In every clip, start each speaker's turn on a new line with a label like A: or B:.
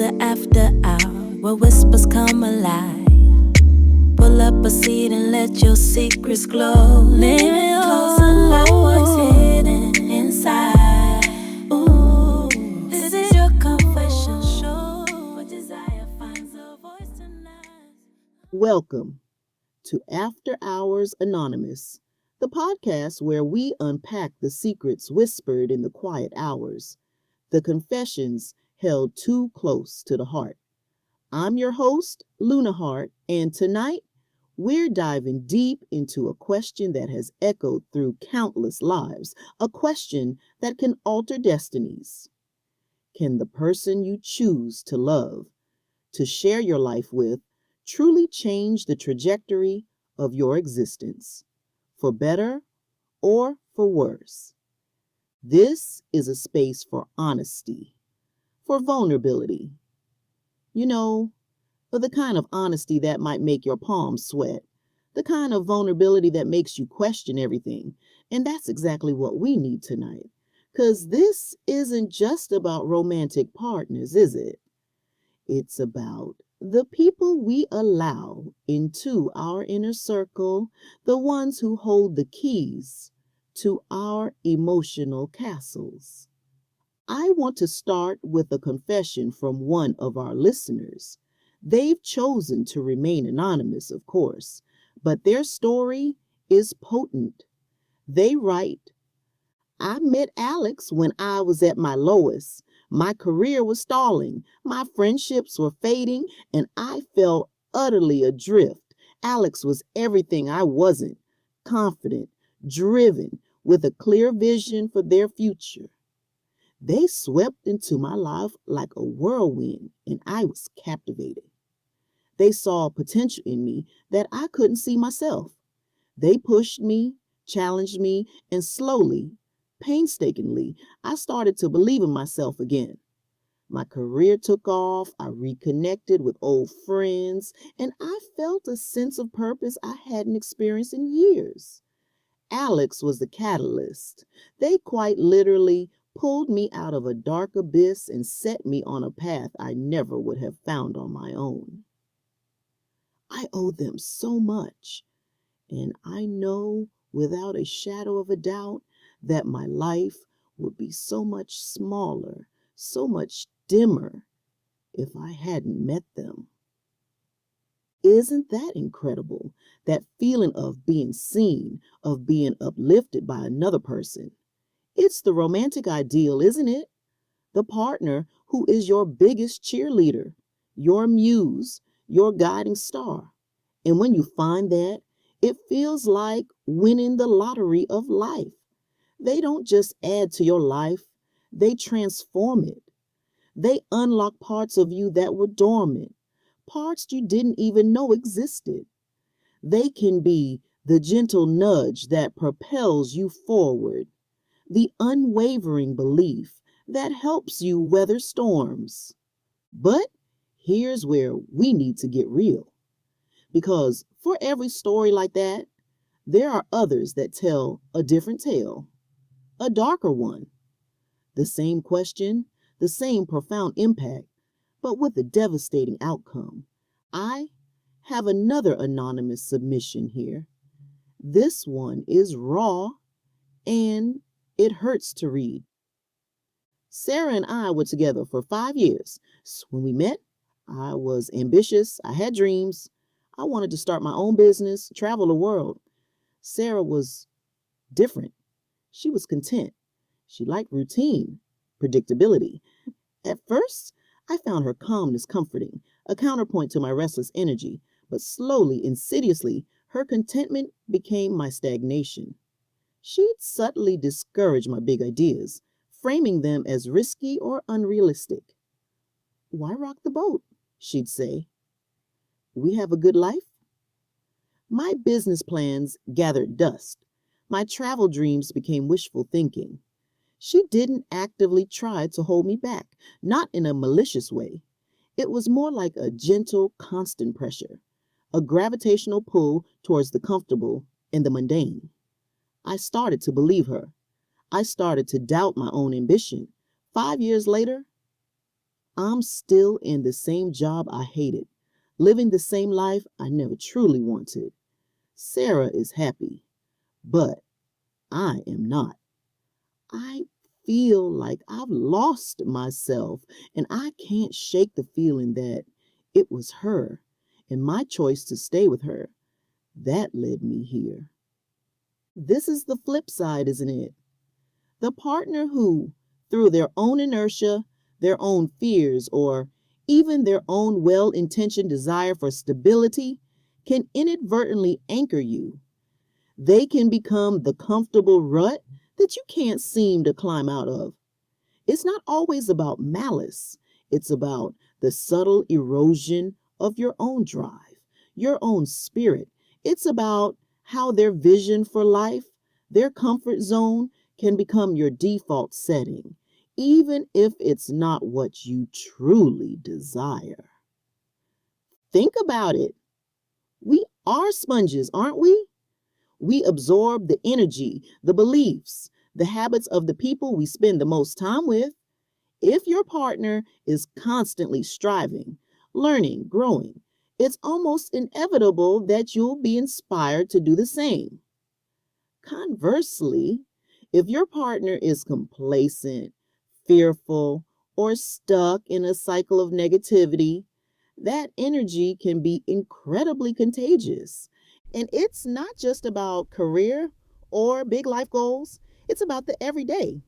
A: the after hour where whispers come alive. Pull up a seat and let your secrets glow. Lean me closer like what's hidden inside. Ooh, this is your confession show. Where desire finds a voice tonight.
B: Welcome to After Hours Anonymous, the podcast where we unpack the secrets whispered in the quiet hours, the confessions held too close to the heart. I'm your host, Luna Hart, and tonight we're diving deep into a question that has echoed through countless lives, a question that can alter destinies. Can the person you choose to love, to share your life with, truly change the trajectory of your existence, for better or for worse? This is a space for honesty, for vulnerability. You know, for the kind of honesty that might make your palms sweat, the kind of vulnerability that makes you question everything. And that's exactly what we need tonight. Because this isn't just about romantic partners, is it? It's about the people we allow into our inner circle, the ones who hold the keys to our emotional castles. I want to start with a confession from one of our listeners. They've chosen to remain anonymous, of course, but their story is potent. They write, I met Alex when I was at my lowest. My career was stalling, my friendships were fading, and I felt utterly adrift. Alex was everything I wasn't: confident, driven, with a clear vision for their future. They swept into my life like a whirlwind, and I was captivated. They saw potential in me that I couldn't see myself. They pushed me, challenged me, and slowly, painstakingly, I started to believe in myself again. My career took off, I reconnected with old friends, and I felt a sense of purpose I hadn't experienced in years. Alex was the catalyst. They quite literally pulled me out of a dark abyss and set me on a path I never would have found on my own. I owe them so much, and I know without a shadow of a doubt that my life would be so much smaller, so much dimmer if I hadn't met them. Isn't that incredible? That feeling of being seen, of being uplifted by another person. It's the romantic ideal, isn't it? The partner who is your biggest cheerleader, your muse, your guiding star. And when you find that, it feels like winning the lottery of life. They don't just add to your life, they transform it. They unlock parts of you that were dormant, parts you didn't even know existed. They can be the gentle nudge that propels you forward, the unwavering belief that helps you weather storms. But here's where we need to get real. Because for every story like that, there are others that tell a different tale, a darker one. The same question, the same profound impact, but with a devastating outcome. I have another anonymous submission here. This one is raw and it hurts to read. Sarah and I were together for 5 years. When we met, I was ambitious, I had dreams, I wanted to start my own business, travel the world. Sarah was different. She was content. She liked routine, predictability. At first, I found her calmness comforting, a counterpoint to my restless energy, but slowly, insidiously, her contentment became my stagnation. She'd subtly discourage my big ideas, framing them as risky or unrealistic. Why rock the boat? She'd say. We have a good life? My business plans gathered dust. My travel dreams became wishful thinking. She didn't actively try to hold me back, not in a malicious way. It was more like a gentle, constant pressure, a gravitational pull towards the comfortable and the mundane. I started to believe her. I started to doubt my own ambition. 5 years later, I'm still in the same job I hated, living the same life I never truly wanted. Sarah is happy, but I am not. I feel like I've lost myself, and I can't shake the feeling that it was her and my choice to stay with her that led me here. This is the flip side, isn't it? The partner who, through their own inertia, their own fears, or even their own well intentioned desire for stability, can inadvertently anchor you. They can become the comfortable rut that you can't seem to climb out of. It's not always about malice, it's about the subtle erosion of your own drive, your own spirit. It's about how their vision for life, their comfort zone, can become your default setting, even if it's not what you truly desire. Think about it. We are sponges, aren't we? We absorb the energy, the beliefs, the habits of the people we spend the most time with. If your partner is constantly striving, learning, growing, it's almost inevitable that you'll be inspired to do the same. Conversely, if your partner is complacent, fearful, or stuck in a cycle of negativity, that energy can be incredibly contagious. And it's not just about career or big life goals, it's about the everyday.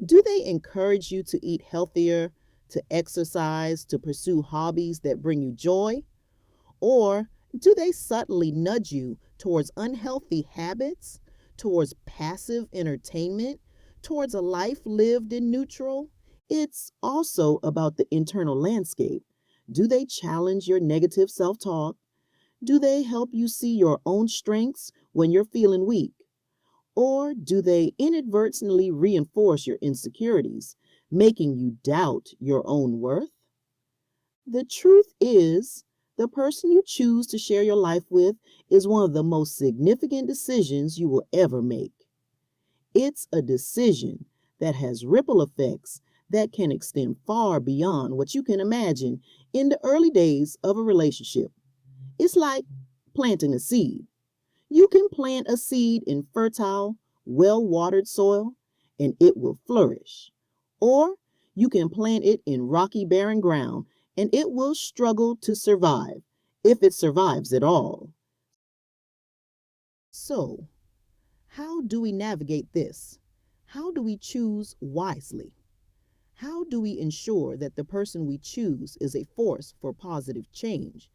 B: Do they encourage you to eat healthier, to exercise, to pursue hobbies that bring you joy? Or do they subtly nudge you towards unhealthy habits, towards passive entertainment, towards a life lived in neutral? It's also about the internal landscape. Do they challenge your negative self talk? Do they help you see your own strengths when you're feeling weak? Or do they inadvertently reinforce your insecurities, making you doubt your own worth? The truth is, the person you choose to share your life with is one of the most significant decisions you will ever make. It's a decision that has ripple effects that can extend far beyond what you can imagine in the early days of a relationship. It's like planting a seed. You can plant a seed in fertile, well watered soil and it will flourish. Or you can plant it in rocky, barren ground and it will struggle to survive, if it survives at all. So, how do we navigate this? How do we choose wisely? How do we ensure that the person we choose is a force for positive change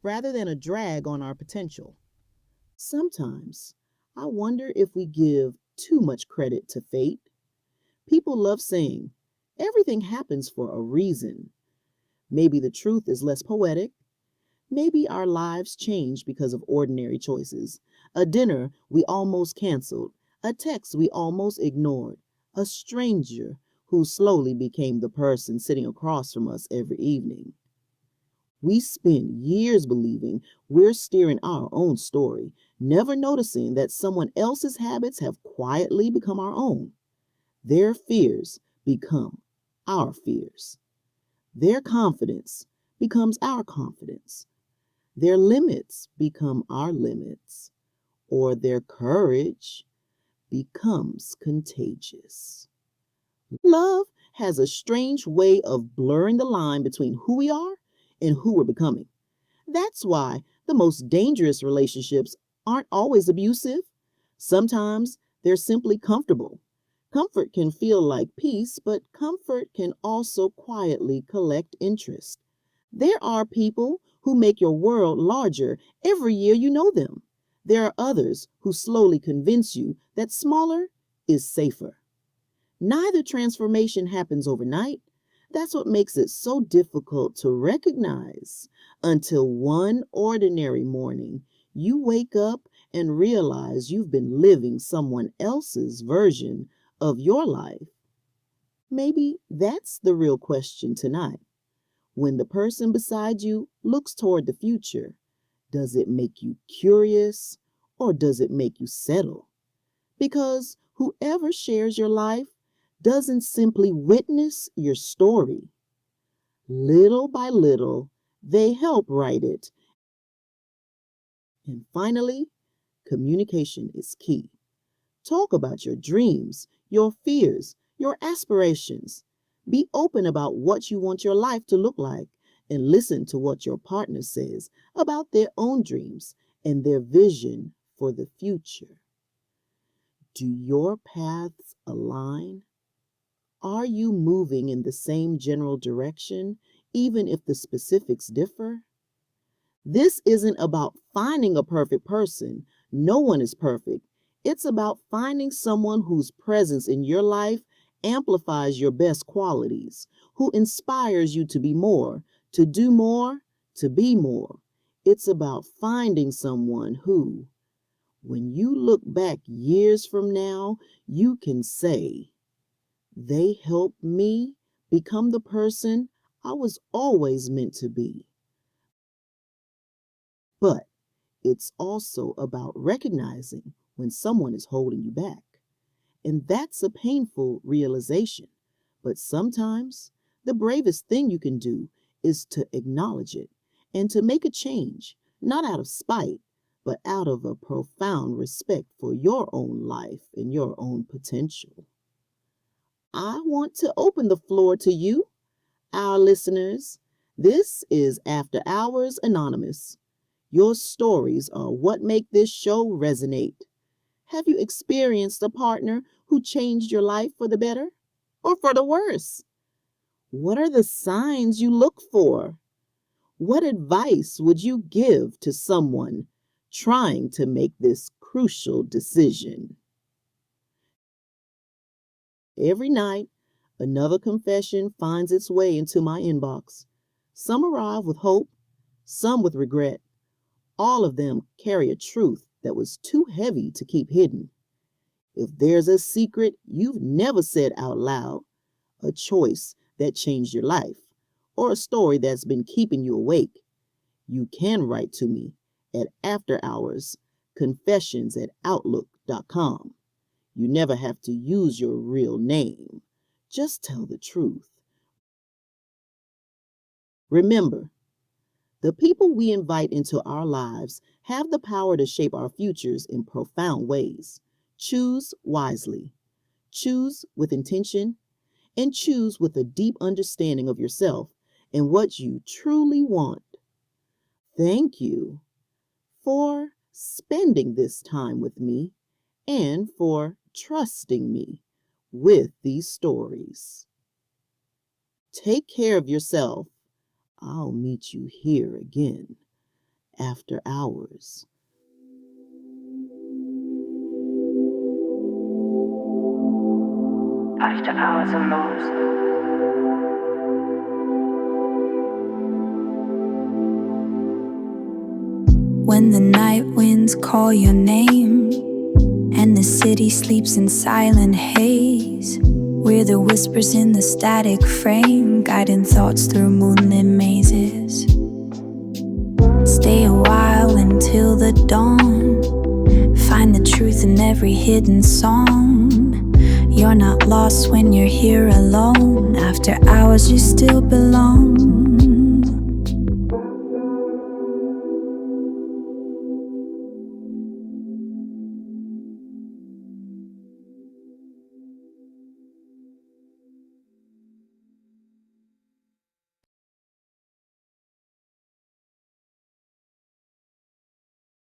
B: rather than a drag on our potential? Sometimes I wonder if we give too much credit to fate. People love saying, everything happens for a reason. Maybe the truth is less poetic. Maybe our lives change because of ordinary choices. A dinner we almost canceled, a text we almost ignored, a stranger who slowly became the person sitting across from us every evening. We spend years believing we're steering our own story, never noticing that someone else's habits have quietly become our own. Their fears become our fears. Their confidence becomes our confidence. Their limits become our limits. Or their courage becomes contagious. Love has a strange way of blurring the line between who we are and who we're becoming. That's why the most dangerous relationships aren't always abusive. Sometimes they're simply comfortable. Comfort can feel like peace, but comfort can also quietly collect interest. There are people who make your world larger every year you know them. There are others who slowly convince you that smaller is safer. Neither transformation happens overnight. That's what makes it so difficult to recognize until one ordinary morning you wake up and realize you've been living someone else's version of your life. Maybe that's the real question tonight. When the person beside you looks toward the future, does it make you curious or does it make you settle? Because whoever shares your life doesn't simply witness your story, Little by little, they help write it. And finally, communication is key. Talk about your dreams, your fears, your aspirations. Be open about what you want your life to look like and listen to what your partner says about their own dreams and their vision for the future. Do your paths align? Are you moving in the same general direction, even if the specifics differ? This isn't about finding a perfect person. No one is perfect. It's about finding someone whose presence in your life amplifies your best qualities, who inspires you to be more, to do more, to be more. It's about finding someone who, when you look back years from now, you can say, they helped me become the person I was always meant to be. But it's also about recognizing when someone is holding you back. And that's a painful realization. But sometimes the bravest thing you can do is to acknowledge it and to make a change, not out of spite, but out of a profound respect for your own life and your own potential. I want to open the floor to you, our listeners. This is After Hours Anonymous. Your stories are what make this show resonate. Have you experienced a partner who changed your life for the better or for the worse? What are the signs you look for? What advice would you give to someone trying to make this crucial decision? Every night, another confession finds its way into my inbox. Some arrive with hope, some with regret. All of them carry a truth that was too heavy to keep hidden. If there's a secret you've never said out loud, a choice that changed your life, or a story that's been keeping you awake, you can write to me at afterhoursconfessions@outlook.com. You never have to use your real name. Just tell the truth. Remember, the people we invite into our lives have the power to shape our futures in profound ways. Choose wisely. Choose with intention, and choose with a deep understanding of yourself and what you truly want. Thank you for spending this time with me and for trusting me with these stories. Take care of yourself. I'll meet you here again after hours.
A: After hours almost. When the night winds call your name and the city sleeps in silent haze, we're the whispers in the static frame, guiding thoughts through moonlit mazes. Stay a while until the dawn, find the truth in every hidden song. You're not lost when you're here alone. After hours you still belong.